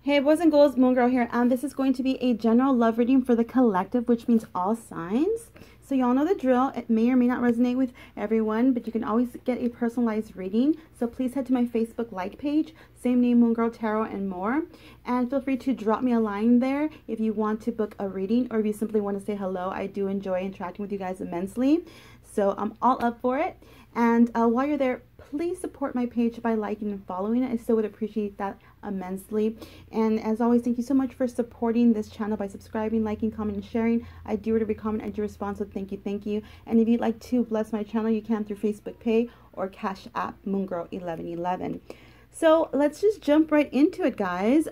Hey boys and girls, Moon Girl here, and this is going to be a general love reading for the collective, which means all signs. So y'all know the drill. It may or may not resonate with everyone, but you can always get a personalized reading. So please head to my Facebook like page, same name, Moon Girl Tarot and more. And feel free to drop me a line there if you want to book a reading or if you simply want to say hello. I do enjoy interacting with you guys immensely. So I'm all up for it. And while you're there, please support my page by liking and following it. I still would appreciate that immensely. And as always, thank you so much for supporting this channel by subscribing, liking, commenting, and sharing. I do read every comment, I do respond, so thank you, thank you. And if you'd like to bless my channel, you can through Facebook Pay or Cash App MoonGirl1111. So let's just jump right into it, guys.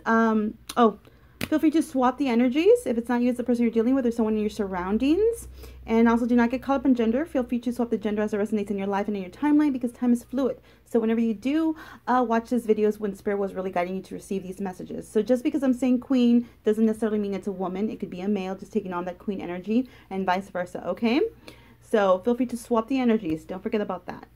Feel free to swap the energies if it's not you, it's the person you're dealing with or someone in your surroundings. And also do not get caught up in gender. Feel free to swap the gender as it resonates in your life and in your timeline because time is fluid. So whenever you do watch these videos when Spirit was really guiding you to receive these messages. So just because I'm saying queen doesn't necessarily mean it's a woman. It could be a male just taking on that queen energy and vice versa, okay? So feel free to swap the energies. Don't forget about that.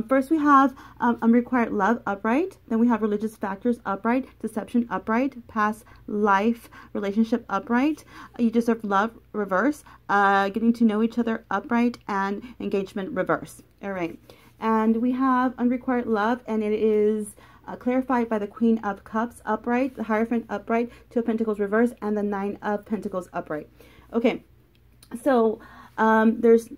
First we have unrequited love upright, then we have religious factors upright, deception upright, past life relationship upright, you deserve love reverse, getting to know each other upright, and engagement reverse. All right, and we have unrequited love, and it is clarified by the Queen of Cups upright, the Hierophant upright, Two of Pentacles reverse, and the Nine of Pentacles upright. Okay, so there's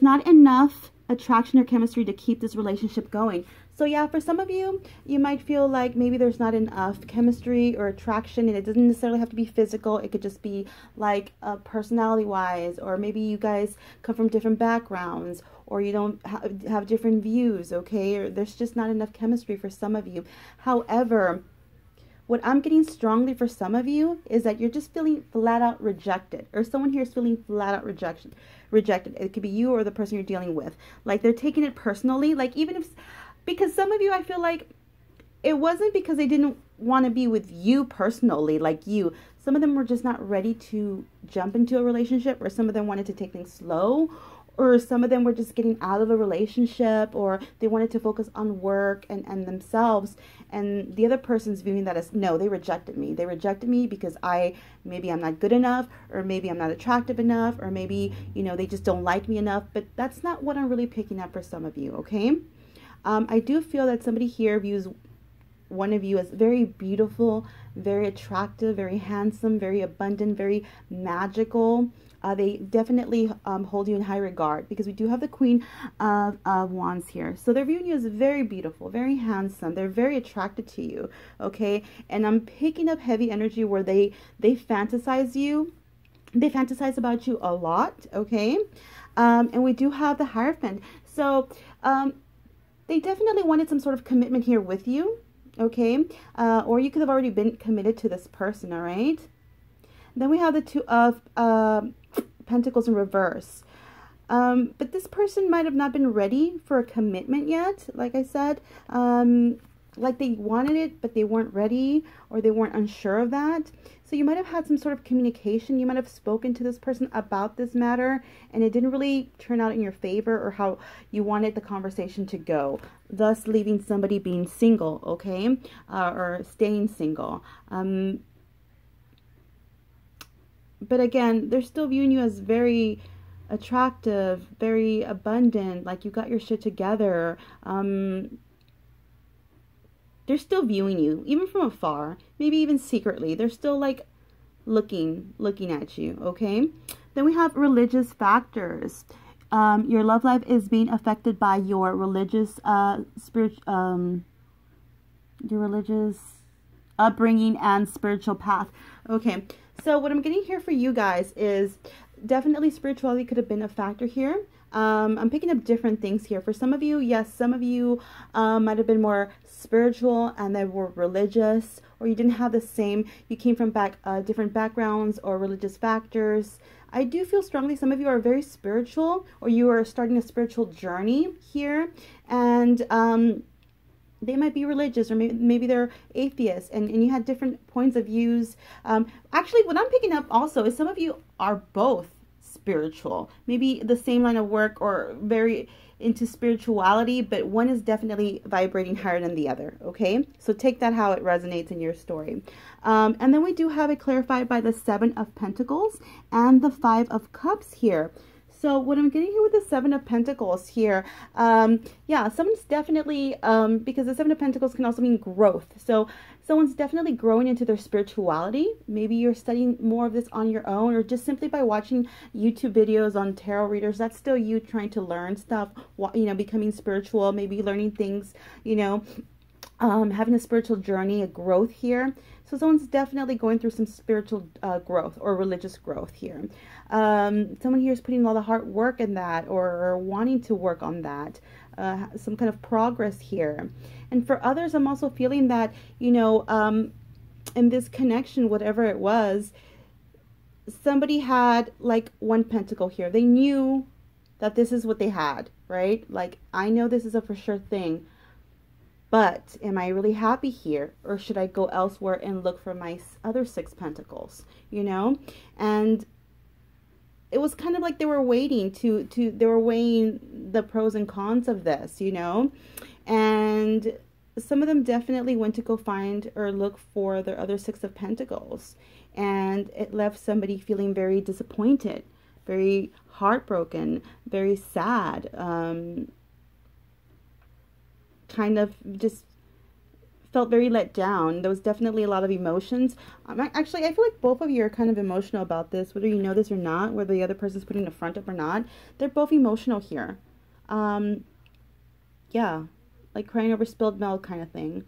not enough attraction or chemistry to keep this relationship going. So yeah, for some of you, you might feel like maybe there's not enough chemistry or attraction, and it doesn't necessarily have to be physical. It could just be like personality wise, or maybe you guys come from different backgrounds, or you don't have different views, okay? Or there's just not enough chemistry for some of you. However, what I'm getting strongly for some of you is that you're just feeling flat out rejected, or someone here is feeling flat out rejected. It could be you or the person you're dealing with. Like they're taking it personally. Like even if, because some of you, I feel like it wasn't because they didn't want to be with you personally, like you. Some of them were just not ready to jump into a relationship, or some of them wanted to take things slow, or some of them were just getting out of a relationship, or they wanted to focus on work and themselves. And the other person's viewing that as, no, they rejected me. They rejected me because maybe I'm not good enough, or maybe I'm not attractive enough, or maybe, you know, they just don't like me enough. But that's not what I'm really picking up for some of you, okay? I do feel that somebody here views one of you as very beautiful, very attractive, very handsome, very abundant, very magical. They definitely hold you in high regard because we do have the Queen of Wands here. So they're viewing you as very beautiful, very handsome. They're very attracted to you, okay? And I'm picking up heavy energy where they fantasize you. They fantasize about you a lot, okay? And we do have the Hierophant. So they definitely wanted some sort of commitment here with you, okay? Or you could have already been committed to this person, all right? Then we have the Two of Pentacles in reverse. But this person might have not been ready for a commitment yet, like I said. Like they wanted it, but they weren't ready, or they weren't unsure of that. So you might have had some sort of communication. You might have spoken to this person about this matter, and it didn't really turn out in your favor or how you wanted the conversation to go, thus leaving somebody being single, okay? Or staying single. But again, they're still viewing you as very attractive, very abundant, like you got your shit together. They're still viewing you, even from afar, maybe even secretly. They're still like looking at you, okay? Then we have religious factors. Your love life is being affected by your religious, your religious upbringing and spiritual path. Okay. So what I'm getting here for you guys is definitely spirituality could have been a factor here. I'm picking up different things here. For some of you, yes, some of you might have been more spiritual and they were religious, or you didn't have the same, you came from different backgrounds or religious factors. I do feel strongly some of you are very spiritual, or you are starting a spiritual journey here, and they might be religious, or maybe they're atheists, and you had different points of views. Actually, what I'm picking up also is some of you are both spiritual, maybe the same line of work, or very into spirituality, but one is definitely vibrating higher than the other, okay? So take that how it resonates in your story. And then we do have it clarified by the 7 of Pentacles and the 5 of Cups here. So what I'm getting here with the 7 of Pentacles here, yeah, someone's definitely, because the 7 of Pentacles can also mean growth. So someone's definitely growing into their spirituality. Maybe you're studying more of this on your own, or just simply by watching YouTube videos on tarot readers. That's still you trying to learn stuff, you know, becoming spiritual, maybe learning things, you know, having a spiritual journey, a growth here. So someone's definitely going through some spiritual growth or religious growth here. Someone here is putting a lot of hard work in that, or wanting to work on that, some kind of progress here. And for others, I'm also feeling that, you know, in this connection, whatever it was, somebody had like 1 pentacle here. They knew that this is what they had, right? Like, I know this is a for sure thing. But am I really happy here, or should I go elsewhere and look for my other 6 pentacles, you know? And it was kind of like they were waiting they were weighing the pros and cons of this, you know? And some of them definitely went to go find or look for their other 6 of Pentacles. And it left somebody feeling very disappointed, very heartbroken, very sad, kind of just felt very let down. There was definitely a lot of emotions. Actually, I feel like both of you are kind of emotional about this, whether you know this or not, whether the other person's putting the front up or not. They're both emotional here. Yeah, like crying over spilled milk kind of thing.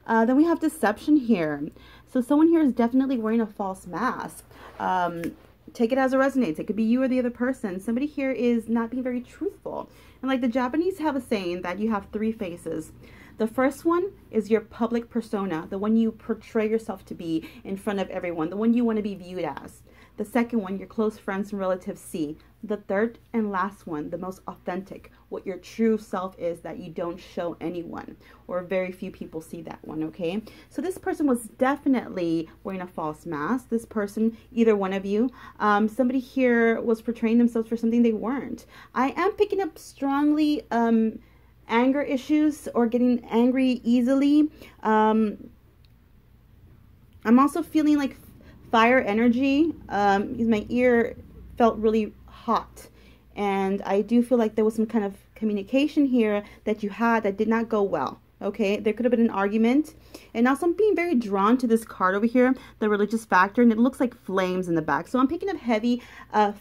Then we have deception here. So someone here is definitely wearing a false mask. Take it as it resonates. It could be you or the other person. Somebody here is not being very truthful. And like the Japanese have a saying that you have 3 faces. The first one is your public persona, the one you portray yourself to be in front of everyone, the one you want to be viewed as. The second one, your close friends and relatives see. The third and last one, the most authentic, what your true self is that you don't show anyone, or very few people see that one, okay? So this person was definitely wearing a false mask. This person, either one of you, somebody here was portraying themselves for something they weren't. I am picking up strongly anger issues or getting angry easily. I'm also feeling like fire energy. My ear felt really hot, and I do feel like there was some kind of communication here that you had that did not go well. Okay, there could have been an argument. And also I'm being very drawn to this card over here, the religious factor, and it looks like flames in the back. So I'm picking up heavy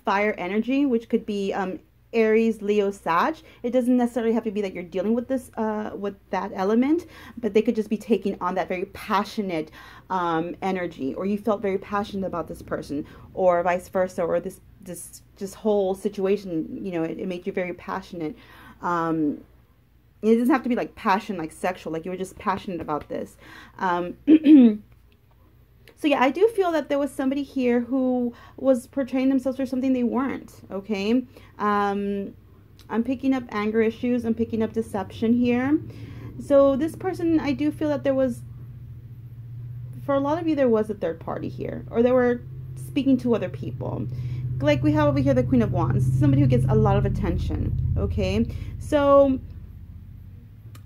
fire energy, which could be Aries, Leo, Sag. It doesn't necessarily have to be that you're dealing with this, with that element, but they could just be taking on that very passionate energy, or you felt very passionate about this person, or vice versa, or this whole situation, you know, it made you very passionate. It doesn't have to be like passion, like sexual, like you were just passionate about this. So yeah, I do feel that there was somebody here who was portraying themselves for something they weren't, okay? I'm picking up anger issues. I'm picking up deception here. So this person, I do feel that there was, for a lot of you, there was a third party here. Or they were speaking to other people. Like we have over here the Queen of Wands. Somebody who gets a lot of attention, okay? So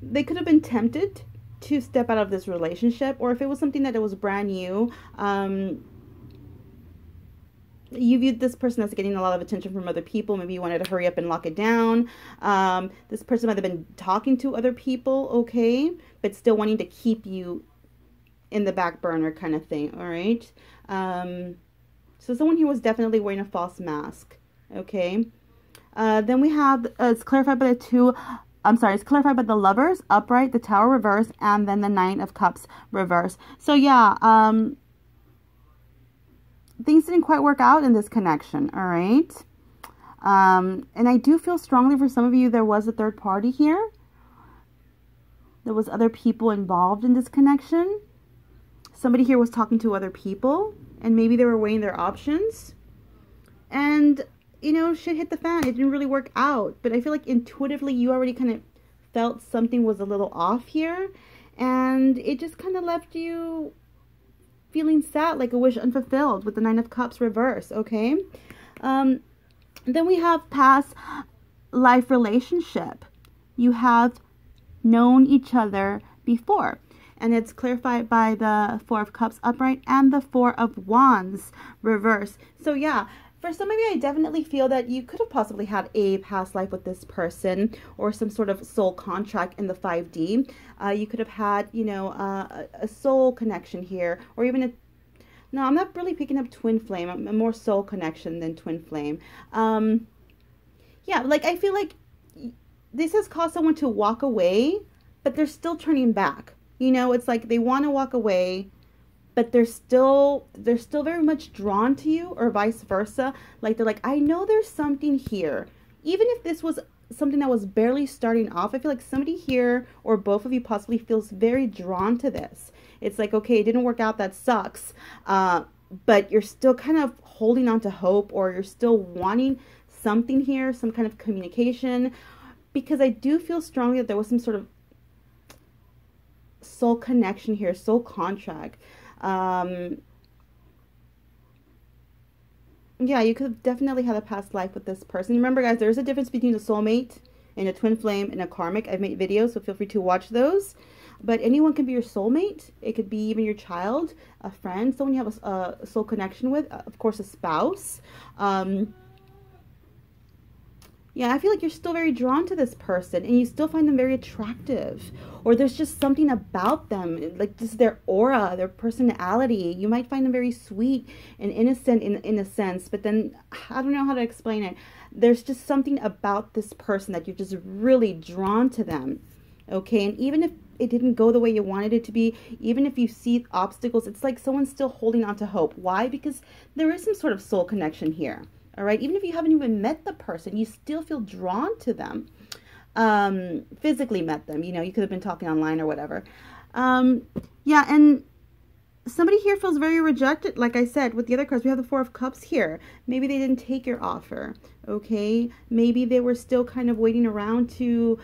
they could have been tempted to step out of this relationship, or if it was something that it was brand new, you viewed this person as getting a lot of attention from other people. Maybe you wanted to hurry up and lock it down. This person might have been talking to other people, okay, but still wanting to keep you in the back burner kind of thing, all right? So someone here was definitely wearing a false mask, okay? Then we have, it's clarified by it's clarified by the Lovers, upright, the Tower reverse, and then the 9 of Cups reverse. So yeah, things didn't quite work out in this connection, all right? And I do feel strongly for some of you there was a third party here. There was other people involved in this connection. Somebody here was talking to other people, and maybe they were weighing their options. And you know, shit hit the fan. It didn't really work out. But I feel like intuitively you already kind of felt something was a little off here. And it just kind of left you feeling sad, like a wish unfulfilled with the 9 of Cups reverse, okay? Then we have past life relationship. you have known each other before. And it's clarified by the Four of Cups upright and the Four of Wands reverse. So yeah, for some of you, I definitely feel that you could have possibly had a past life with this person or some sort of soul contract in the 5D. You could have had, you know, a soul connection here, or even a, no, I'm not really picking up twin flame. I'm more soul connection than twin flame. Yeah, like I feel like this has caused someone to walk away, but they're still turning back. You know, it's like they want to walk away, but they're still very much drawn to you, or vice versa. Like they're like, I know there's something here. Even if this was something that was barely starting off, I feel like somebody here, or both of you possibly, feels very drawn to this. It's like, okay, it didn't work out, that sucks. But you're still kind of holding on to hope, or you're still wanting something here, some kind of communication. Because I do feel strongly that there was some sort of soul connection here, soul contract. Yeah, you could have definitely had a past life with this person. Remember, guys, there's a difference between a soulmate and a twin flame and a karmic. I've made videos, so feel free to watch those. But anyone can be your soulmate. It could be even your child, a friend, someone you have a soul connection with, of course, a spouse. Yeah, I feel like you're still very drawn to this person and you still find them very attractive. Or there's just something about them, like just their aura, their personality. You might find them very sweet and innocent in a sense, but then I don't know how to explain it. There's just something about this person that you're just really drawn to them. Okay, and even if it didn't go the way you wanted it to be, even if you see obstacles, it's like someone's still holding on to hope. Why? Because there is some sort of soul connection here. All right, even if you haven't even met the person, you still feel drawn to them. Physically met them, you know, you could have been talking online or whatever. Yeah, and somebody here feels very rejected. Like I said, with the other cards, we have the Four of Cups here. Maybe they didn't take your offer, okay? Maybe they were still kind of waiting around to,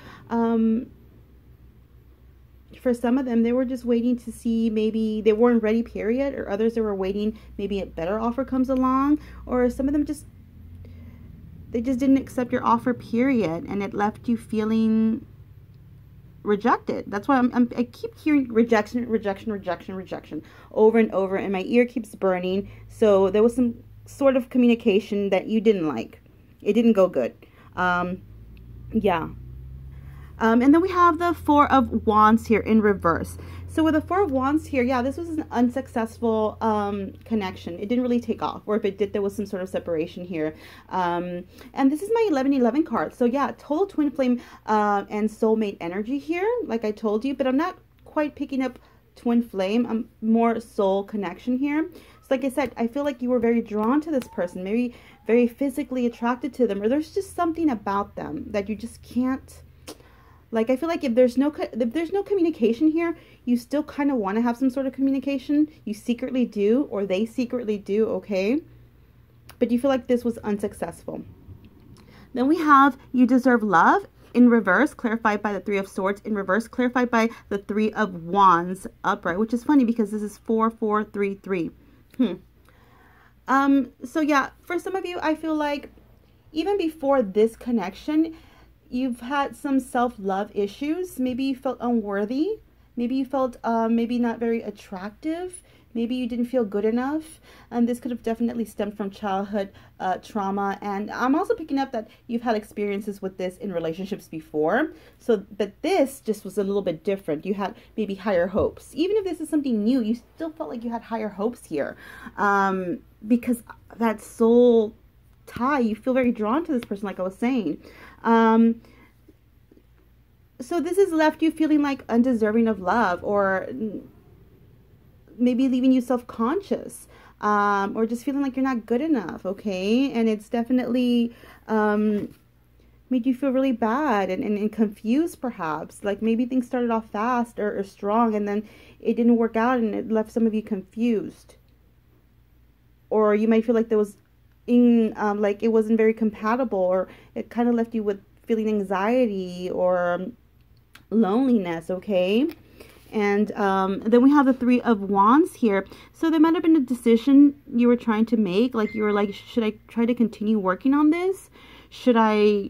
for some of them, they were just waiting to see, maybe they weren't ready, period, or others they were waiting, maybe a better offer comes along, or some of them they just didn't accept your offer, period, and it left you feeling rejected. That's why I keep hearing rejection, rejection, rejection, rejection over and over, and my ear keeps burning. So there was some sort of communication that you didn't like. It didn't go good. Yeah. And then we have the Four of Wands here in reverse. So with the Four of Wands here, yeah, this was an unsuccessful connection. It didn't really take off. Or if it did, there was some sort of separation here. And this is my 1111 card. So yeah, total twin flame and soulmate energy here, like I told you. But I'm not quite picking up twin flame. I'm more soul connection here. So like I said, I feel like you were very drawn to this person. Maybe very physically attracted to them. Or there's just something about them that you just can't... Like, I feel like if there's no communication here, you still kind of want to have some sort of communication. You secretly do, or they secretly do, okay? But you feel like this was unsuccessful. Then we have You Deserve Love in reverse, clarified by the Three of Swords in reverse, clarified by the Three of Wands upright, which is funny because this is 4-4-3-3. So yeah, for some of you, I feel like even before this connection, you've had some self-love issues. Maybe you felt unworthy. Maybe you felt maybe not very attractive. Maybe you didn't feel good enough. And this could have definitely stemmed from childhood trauma. And I'm also picking up that you've had experiences with this in relationships before. So, but this just was a little bit different. You had maybe higher hopes. Even if this is something new, you still felt like you had higher hopes here. Because that soul tie, you feel very drawn to this person, like I was saying. So this has left you feeling like undeserving of love, or maybe leaving you self-conscious, or just feeling like you're not good enough, okay? And it's definitely made you feel really bad and confused, perhaps. Like maybe things started off fast or strong, and then it didn't work out, and it left some of you confused. Or you might feel like there was like it wasn't very compatible, or it kind of left you with feeling anxiety or loneliness, okay? And then we have the Three of Wands here. So there might have been a decision you were trying to make. Like you were like, should I try to continue working on this? Should I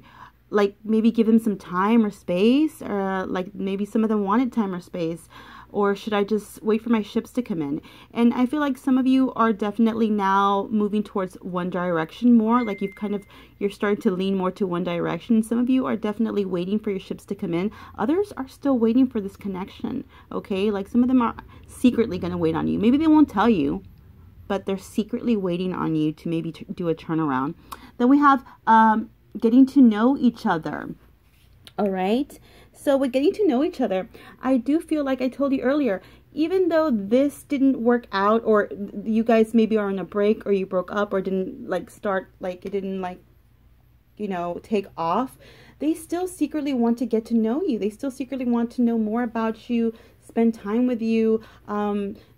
like maybe give them some time or space, or like maybe some of them wanted time or space, or should I just wait for my ships to come in? And I feel like some of you are definitely now moving towards one direction more, like you're starting to lean more to one direction. Some of you are definitely waiting for your ships to come in. Others are still waiting for this connection, okay? Like some of them are secretly going to wait on you. Maybe they won't tell you, but they're secretly waiting on you to maybe do a turnaround. Then we have getting to know each other. All right. So with getting to know each other, I do feel like I told you earlier, even though this didn't work out, or you guys maybe are on a break, or you broke up, or didn't like start, like it didn't like, you know, take off, they still secretly want to get to know you. They still secretly want to know more about you, spend time with you,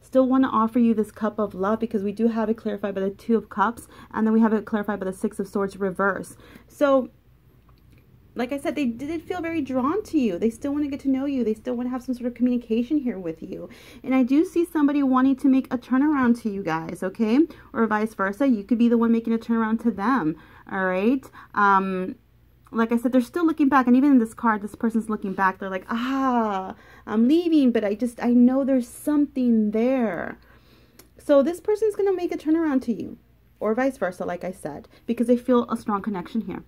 still want to offer you this cup of love, because we do have it clarified by the Two of Cups, and then we have it clarified by the Six of Swords reverse. So like I said, they did feel very drawn to you. They still want to get to know you. They still want to have some sort of communication here with you. And I do see somebody wanting to make a turnaround to you guys, okay? Or vice versa. You could be the one making a turnaround to them, all right? Like I said, they're still looking back. And even in this card, this person's looking back. They're like, I'm leaving, but I know there's something there. So this person's going to make a turnaround to you, or vice versa, like I said, because they feel a strong connection here.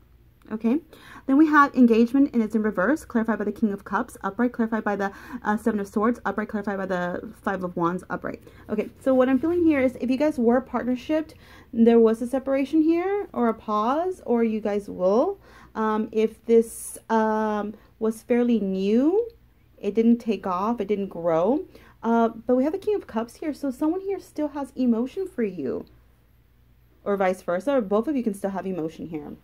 Okay, then we have engagement, and it's in reverse, clarified by the King of Cups, upright, clarified by the Seven of Swords, upright, clarified by the Five of Wands, upright. Okay, so what I'm feeling here is if you guys were partnershiped, there was a separation here, or a pause, or you guys will. If this was fairly new, it didn't take off, it didn't grow. But we have the King of Cups here, so someone here still has emotion for you, or vice versa, or both of you can still have emotion here.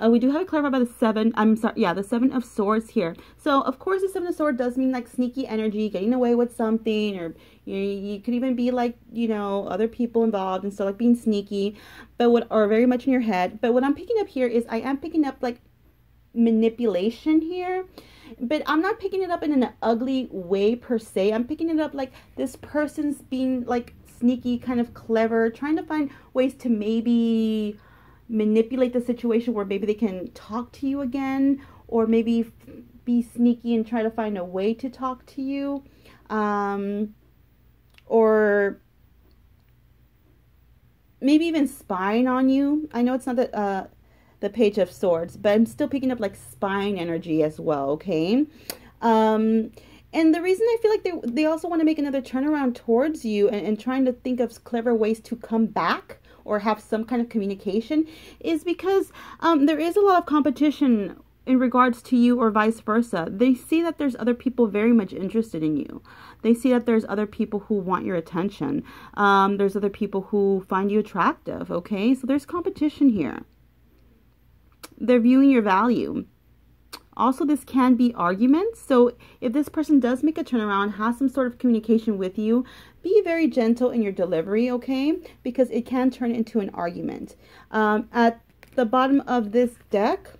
We do have it clarified by the the Seven of Swords here. So, of course, the Seven of Swords does mean, like, sneaky energy, getting away with something, or you could even be, like, you know, other people involved and stuff, like being sneaky, or very much in your head. But what I'm picking up here is I am picking up, like, manipulation here. But I'm not picking it up in an ugly way, per se. I'm picking it up like this person's being, like, sneaky, kind of clever, trying to find ways to maybe manipulate the situation where maybe they can talk to you again, or maybe be sneaky and try to find a way to talk to you, or maybe even spying on you. I know it's not the Page of Swords, but I'm still picking up like spying energy as well, okay? And the reason I feel like they also want to make another turnaround towards you, and trying to think of clever ways to come back or have some kind of communication, is because there is a lot of competition in regards to you, or vice versa. They see that there's other people very much interested in you. They see that there's other people who want your attention. There's other people who find you attractive, okay? So there's competition here. They're viewing your value. Also, this can be arguments. So if this person does make a turnaround, has some sort of communication with you, be very gentle in your delivery, okay? Because it can turn into an argument. At the bottom of this deck,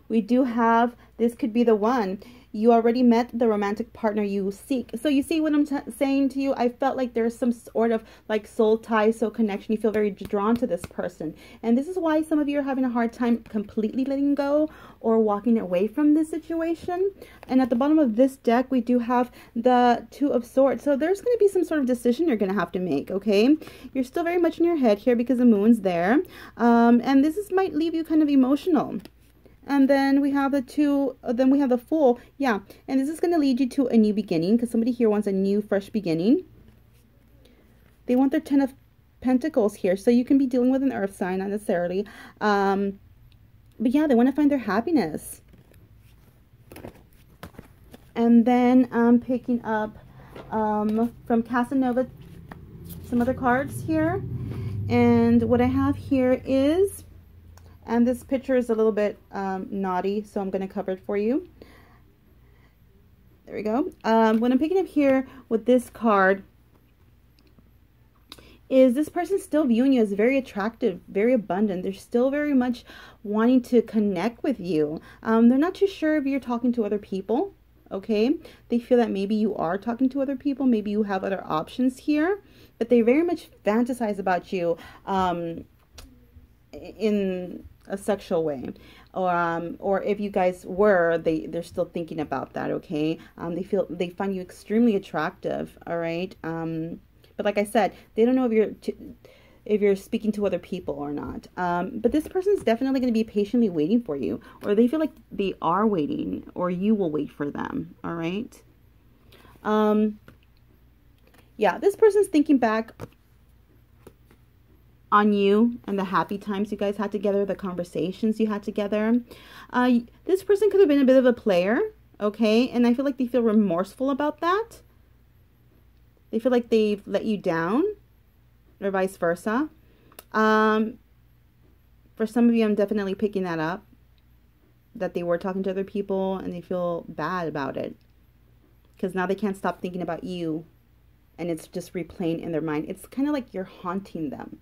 we do have, this could be the one. You already met the romantic partner you seek. So you see what I'm saying to you? I felt like there's some sort of like soul tie, soul connection. You feel very drawn to this person. And this is why some of you are having a hard time completely letting go or walking away from this situation. And at the bottom of this deck, we do have the Two of Swords. So there's going to be some sort of decision you're going to have to make, okay? You're still very much in your head here because the moon's there. And this might leave you kind of emotional. And then we have the Fool. Yeah, and this is going to lead you to a new beginning, because somebody here wants a new, fresh beginning. They want their Ten of Pentacles here, so you can be dealing with an earth sign, not necessarily. But yeah, they want to find their happiness. And then I'm picking up from Casanova some other cards here. And what I have here is... and this picture is a little bit naughty, so I'm going to cover it for you. There we go. What I'm picking up here with this card is this person still viewing you as very attractive, very abundant. They're still very much wanting to connect with you. They're not too sure if you're talking to other people, okay? They feel that maybe you are talking to other people. Maybe you have other options here, but they very much fantasize about you a sexual way, or if you guys were, they're still thinking about that. Okay, they find you extremely attractive. All right, but like I said, they don't know if you're speaking to other people or not. But this person's definitely going to be patiently waiting for you, or they feel like they are waiting, or you will wait for them. All right. Yeah, this person's thinking back on you and the happy times you guys had together, the conversations you had together. This person could have been a bit of a player, okay? And I feel like they feel remorseful about that. They feel like they've let you down, or vice versa. For some of you, I'm definitely picking that up, that they were talking to other people and they feel bad about it, because now they can't stop thinking about you, and it's just replaying in their mind. It's kind of like you're haunting them.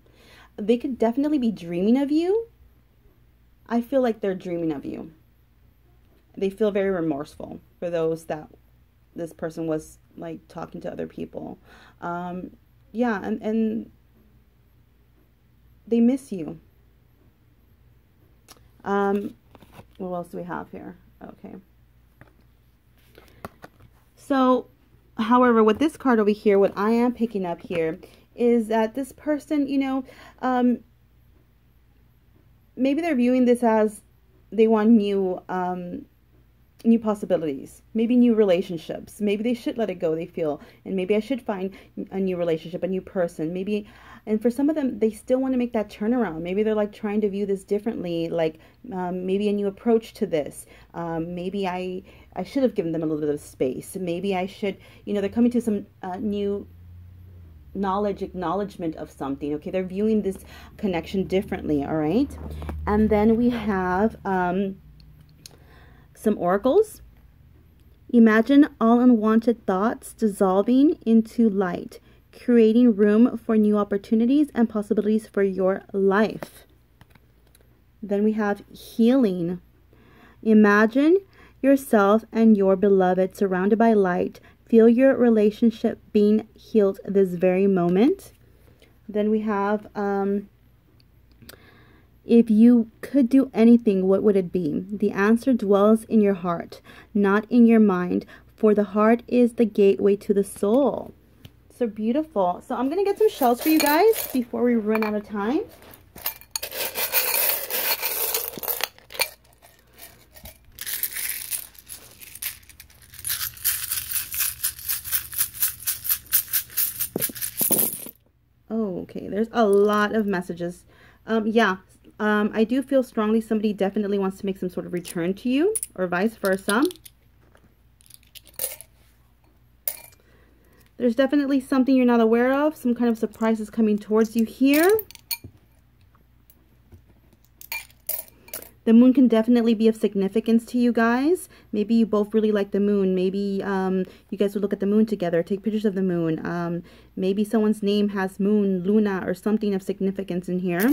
They could definitely be dreaming of you. I feel like they're dreaming of you. They feel very remorseful for those that this person was like talking to other people. Yeah, and they miss you. What else do we have here? Okay. So, however, with this card over here, what I am picking up here is that this person, you know, maybe they're viewing this as they want new possibilities, maybe new relationships. Maybe they should let it go, they feel, and maybe I should find a new relationship, a new person. Maybe, and for some of them, they still want to make that turnaround. Maybe they're like trying to view this differently, like maybe a new approach to this. Maybe I should have given them a little bit of space. Maybe I should, you know, they're coming to some new acknowledgement of something. Okay, they're viewing this connection differently. All right, and then we have some oracles. Imagine all unwanted thoughts dissolving into light, creating room for new opportunities and possibilities for your life. Then we have healing. Imagine yourself and your beloved surrounded by light. Feel your relationship being healed this very moment. Then we have, if you could do anything, what would it be? The answer dwells in your heart, not in your mind, for the heart is the gateway to the soul. So beautiful. So I'm going to get some shells for you guys before we run out of time. Oh, okay. There's a lot of messages. I do feel strongly somebody definitely wants to make some sort of return to you, or vice versa. There's definitely something you're not aware of. Some kind of surprise is coming towards you here. The moon can definitely be of significance to you guys. Maybe you both really like the moon. Maybe you guys would look at the moon together, take pictures of the moon. Maybe someone's name has moon, Luna, or something of significance in here.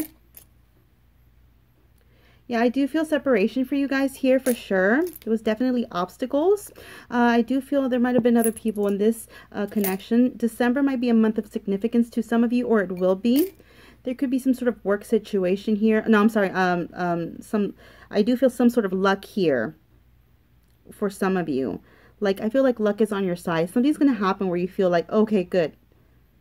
Yeah, I do feel separation for you guys here for sure. There was definitely obstacles. I do feel there might have been other people in this connection. December might be a month of significance to some of you, or it will be. There could be some sort of work situation here. No, I'm sorry. I do feel some sort of luck here for some of you. Like, I feel like luck is on your side. Something's going to happen where you feel like, okay, good.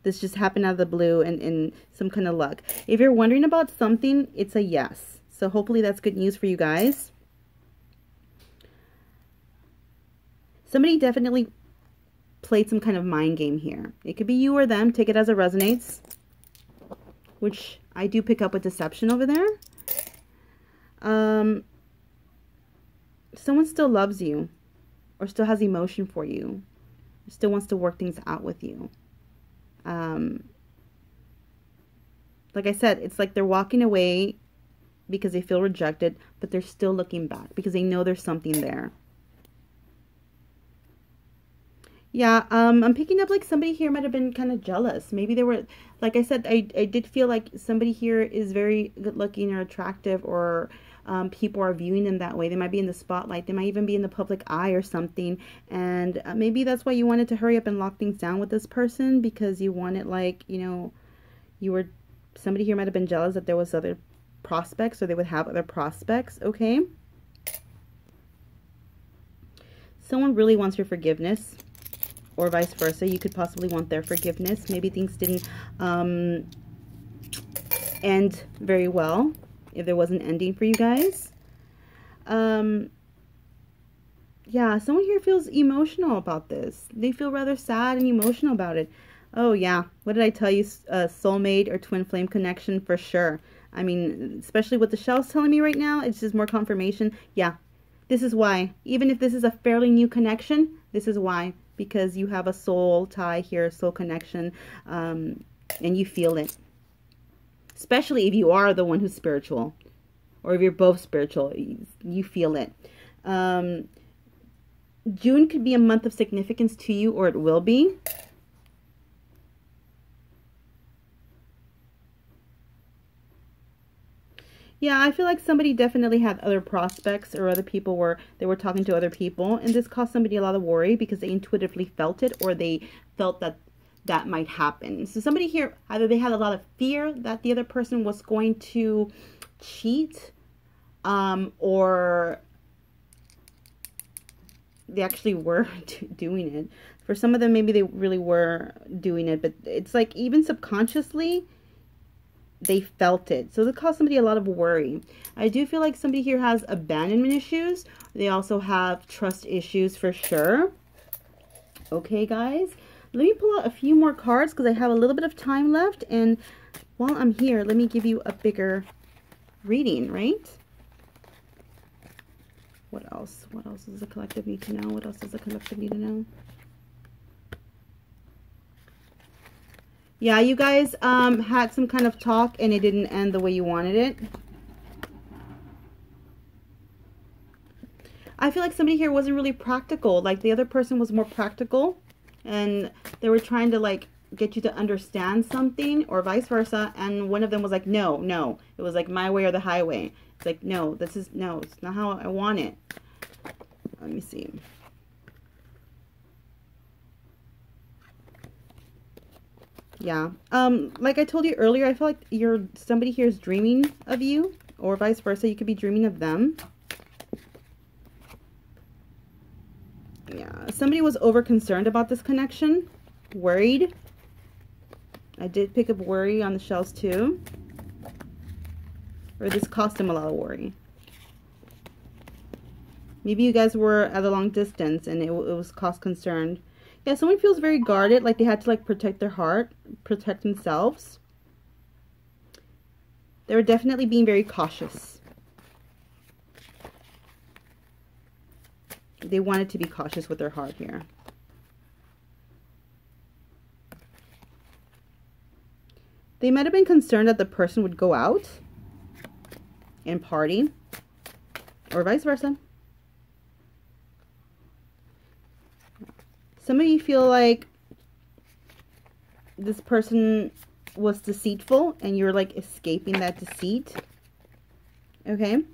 This just happened out of the blue, and some kind of luck. If you're wondering about something, it's a yes. So hopefully that's good news for you guys. Somebody definitely played some kind of mind game here. It could be you or them. Take it as it resonates. Which I do pick up with deception over there. Someone still loves you, or still has emotion for you, still wants to work things out with you. Like I said, it's like they're walking away because they feel rejected, but they're still looking back because they know there's something there. Yeah, I'm picking up like somebody here might have been kind of jealous. Maybe they were, like I said, I did feel like somebody here is very good looking or attractive, or people are viewing them that way. They might be in the spotlight. They might even be in the public eye or something. And maybe that's why you wanted to hurry up and lock things down with this person, because you wanted, like, you know, somebody here might have been jealous that there was other prospects, or they would have other prospects, okay? Someone really wants your forgiveness, or vice versa. You could possibly want their forgiveness. Maybe things didn't end very well, if there was an ending for you guys. Yeah, someone here feels emotional about this. They feel rather sad and emotional about it. Oh, yeah. What did I tell you? Soulmate or twin flame connection for sure. I mean, especially what the shell's telling me right now, it's just more confirmation. Yeah, this is why. Even if this is a fairly new connection, this is why. Because you have a soul tie here, a soul connection, and you feel it. Especially if you are the one who's spiritual. Or if you're both spiritual, you feel it. June could be a month of significance to you, or it will be. Yeah, I feel like somebody definitely had other prospects, or other people they were talking to other people, and this caused somebody a lot of worry because they intuitively felt it, or they felt that that might happen. So somebody here, either they had a lot of fear that the other person was going to cheat, or they actually were doing it. For some of them, maybe they really were doing it, but it's like even subconsciously, they felt it. So it caused somebody a lot of worry. I do feel like somebody here has abandonment issues. They also have trust issues for sure. Okay, guys. Let me pull out a few more cards because I have a little bit of time left. And while I'm here, let me give you a bigger reading, right? What else? What else does the collective need to know? What else does the collective need to know? Yeah, you guys had some kind of talk and it didn't end the way you wanted it. I feel like somebody here wasn't really practical. Like the other person was more practical and they were trying to like get you to understand something, or vice versa. And one of them was like, no. It was like my way or the highway. It's like, no, it's not how I want it. Let me see. Yeah. Like I told you earlier, I feel like somebody here is dreaming of you, or vice versa. You could be dreaming of them. Yeah. Somebody was over concerned about this connection. Worried. I did pick up worry on the shells too. Or this cost them a lot of worry. Maybe you guys were at a long distance and it was cost concerned. Yeah, someone feels very guarded, like they had to like protect their heart, protect themselves. They were definitely being very cautious. They wanted to be cautious with their heart here. They might have been concerned that the person would go out and party, or vice versa. Some of you feel like this person was deceitful and you're like escaping that deceit. Okay?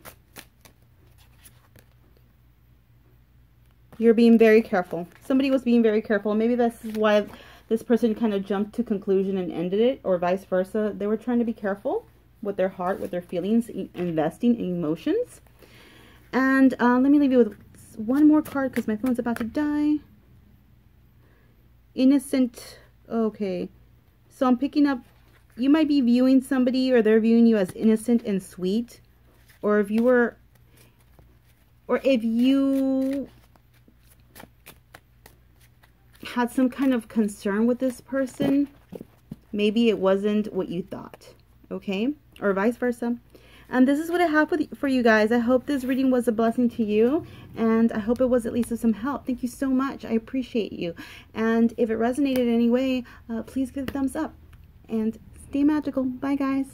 You're being very careful. Somebody was being very careful. Maybe this is why this person kind of jumped to conclusion and ended it, or vice versa. They were trying to be careful with their heart, with their feelings, investing in emotions. And let me leave you with one more card because my phone's about to die. Innocent. Okay. So I'm picking up, you might be viewing somebody, or they're viewing you as innocent and sweet. Or if you had some kind of concern with this person, maybe it wasn't what you thought. Okay? Or vice versa. And this is what I have for you guys. I hope this reading was a blessing to you, and I hope it was at least of some help. Thank you so much. I appreciate you. And if it resonated in any way, please give a thumbs up. And stay magical. Bye, guys.